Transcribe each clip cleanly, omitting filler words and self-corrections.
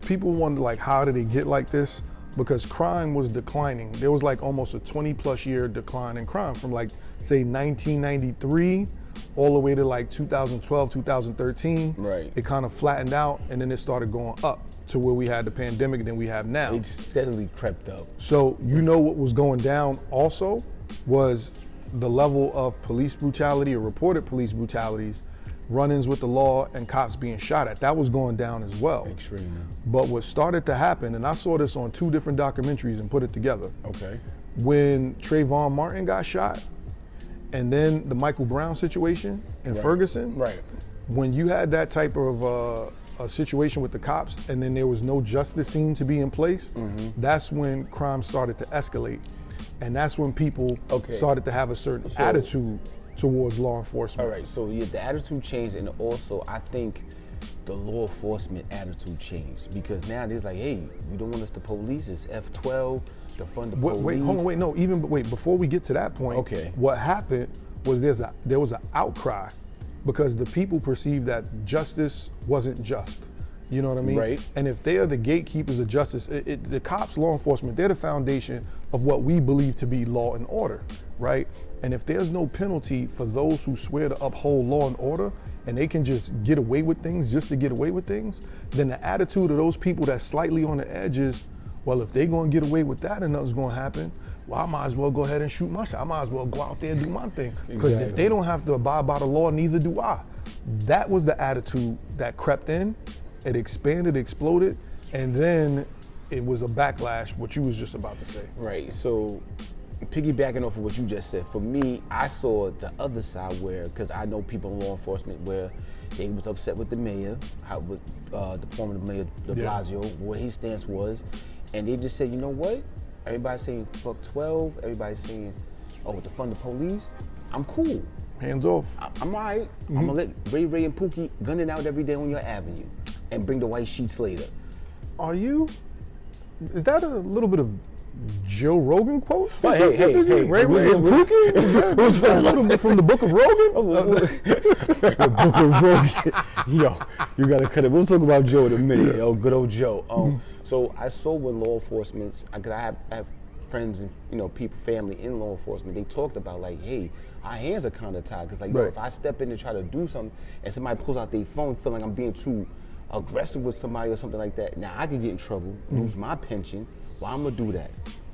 people wonder like how did it get like this? Because crime was declining. There was like almost a 20+ year decline in crime from like say 1993 all the way to like 2012, 2013. Right. It kind of flattened out and then it started going up to where we had the pandemic than we have now. It steadily crept up. So you know what was going down also was the level of police brutality or reported police brutalities, run-ins with the law, and cops being shot at. That was going down as well. Extremely. But what started to happen, and I saw this on 2 different documentaries and put it together. Okay. When Trayvon Martin got shot, and then the Michael Brown situation in Ferguson. Right. When you had that type of a situation with the cops, and then there was no justice seemed to be in place, that's when crime started to escalate. And that's when people started to have a certain attitude towards law enforcement. All right, so yeah, the attitude changed, and also I think the law enforcement attitude changed because now there's like, hey, you don't want us to police, it's F12, defund the police. Wait, hold on, wait, no, before we get to that point, what happened was there was an outcry because the people perceived that justice wasn't just. You know what I mean? Right. And if they are the gatekeepers of justice, the cops, law enforcement, they're the foundation of what we believe to be law and order, right? And if there's no penalty for those who swear to uphold law and order, and they can just get away with things just to get away with things, then the attitude of those people that's slightly on the edge is, well, if they're gonna get away with that and nothing's gonna happen, well, I might as well go ahead and shoot my shot. I might as well go out there and do my thing. Because if they don't have to abide by the law, neither do I. That was the attitude that crept in. It expanded, exploded, and then it was a backlash, what you was just about to say. Right, so piggybacking off of what you just said, for me, I saw the other side where, because I know people in law enforcement where they was upset with the mayor, with the former mayor, de Blasio, what his stance was, and they just said, you know what? Everybody's saying fuck 12, everybody's saying, oh, defund the police, I'm cool. Hands off. I'm all right. I'm gonna let Ray and Pookie gun it out every day on your avenue and bring the white sheets later. Is that a little bit of Joe Rogan quote? Hey, Ray and Pookie? Is that a little bit from the Book of Rogan? The Book of Rogan. Yo, you gotta cut it. We'll talk about Joe in a minute. Yo, good old Joe. So I saw when law enforcement, I have friends and people, family in law enforcement. They talked about like, hey, our hands are kind of tied because like, yo, if I step in and try to do something, and somebody pulls out their phone, feeling like I'm being too aggressive with somebody or something like that, now I could get in trouble, lose my pension. Well, I'm gonna do that.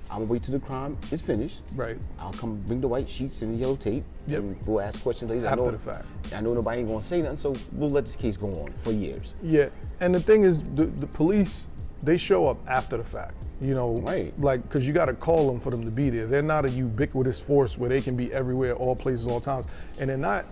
I'm gonna wait till the crime is finished. Right. I'll come bring the white sheets and the yellow tape. Yep. And we'll ask questions later. After the fact. I know nobody ain't gonna say nothing, so we'll let this case go on for years. Yeah, and the thing is, the police, they show up after the fact. Right. Like, because you got to call them for them to be there. They're not a ubiquitous force where they can be everywhere, all places, all times, and they're not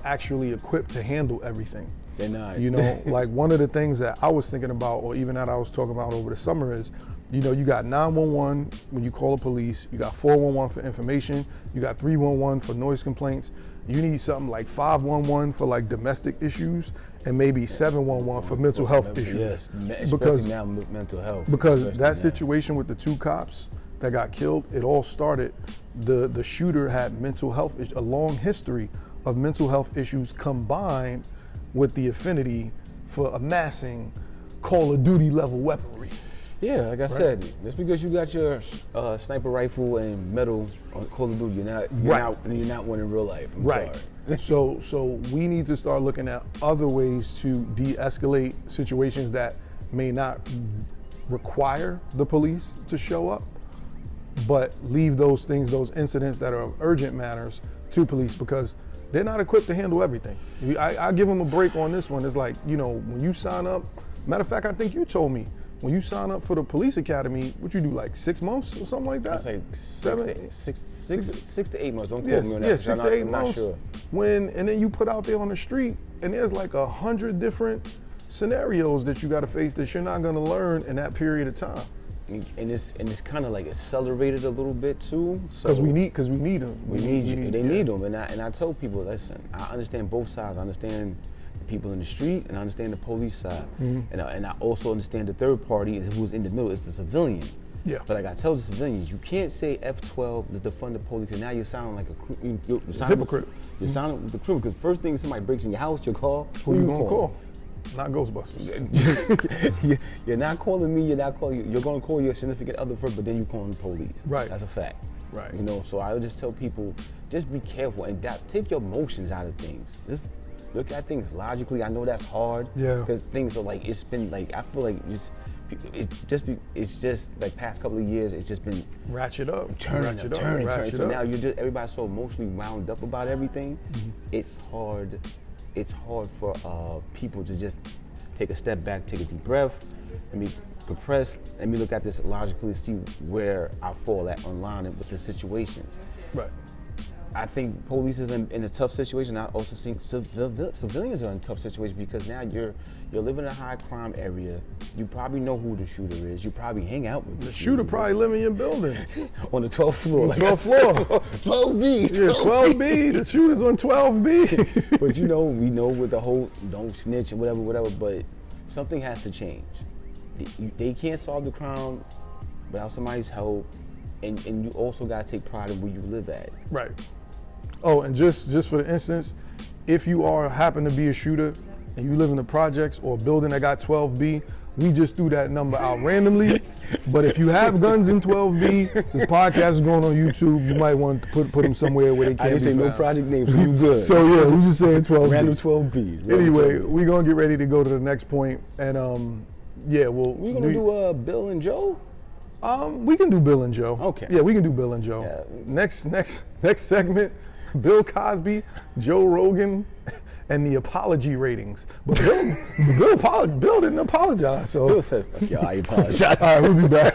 actually equipped to handle everything. They're not. Like one of the things that I was thinking about, or even that I was talking about over the summer is, you got 911 when you call the police, you got 411 for information, you got 311 for noise complaints, you need something like 511 for like domestic issues, and maybe 711 for mental health issues. Yes, especially now mental health. Because that situation with the 2 cops that got killed, it all started, the shooter had mental health, a long history of mental health issues combined with the affinity for amassing Call of Duty level weaponry. Yeah, like I said, just because you got your sniper rifle and medal on Call of Duty, you're not winning real life. I'm sorry. So we need to start looking at other ways to de-escalate situations that may not require the police to show up, but leave those incidents that are of urgent matters to police because they're not equipped to handle everything. I give them a break on this one. It's like, when you sign up, matter of fact, I think you told me, when you sign up for the police academy, what you do, like 6 months or something like that? It's like six to 8 months. Don't quote me on that. Yeah, 6 to 8 months. I'm not sure. And then you put out there on the street, and there's like 100 different scenarios that you got to face that you're not going to learn in that period of time. And it's kind of like accelerated a little bit too. Because we need them. We need you. They need them. And I tell people, listen, I understand both sides. I understand the people in the street, and I understand the police side. And I also understand the third party who's in the middle is the civilian. Yeah. But like I tell the civilians, you can't say F12 is defund the police, because now you're sounding like a hypocrite. You're sounding with the criminal, because first thing somebody breaks in your house, your car, who you gonna call? Not Ghostbusters. You're not calling me. You're not calling. You're going to call your significant other first, but then you calling the police. Right. That's a fact. Right. You know. So I would just tell people, just be careful and take your emotions out of things. Just look at things logically. I know that's hard. Yeah. Because things are like, it's been like, I feel like it's just like past couple of years, it's just been Ratchet up. turning. Ratchet So up. now everybody's so emotionally wound up about everything. Mm-hmm. It's hard for people to just take a step back, take a deep breath, let me compress, let me look at this logically, see where I fall at online with the situations. Right. I think police is in a tough situation. I also think civilians are in a tough situation because now you're living in a high crime area. You probably know who the shooter is. You probably hang out with The shooter probably live in your building. on the 12th floor. On the 12th floor. 12B. Yeah, 12B. The shooter's on 12B. But you know, we know with the whole don't snitch and whatever, but something has to change. They can't solve the crime without somebody's help, and you also gotta take pride in where you live at. Right. Oh, and just for the instance, if you happen to be a shooter and you live in the projects or a building that got 12B, we just threw that number out randomly. But if you have guns in 12B, this podcast is going on YouTube. You might want to put them somewhere where they can't I didn't say be no found. project names, so you good. So yeah, we just saying 12B. Random 12B. Anyway, we're gonna get ready to go to the next point, and yeah, we're gonna do Bill and Joe. We can do Bill and Joe. Okay. Yeah, we can do Bill and Joe. Yeah. Next segment, Bill Cosby, Joe Rogan, and the apology ratings. But Bill didn't apologize. So Bill said, "Fuck y'all, I apologize." all right, we'll be back.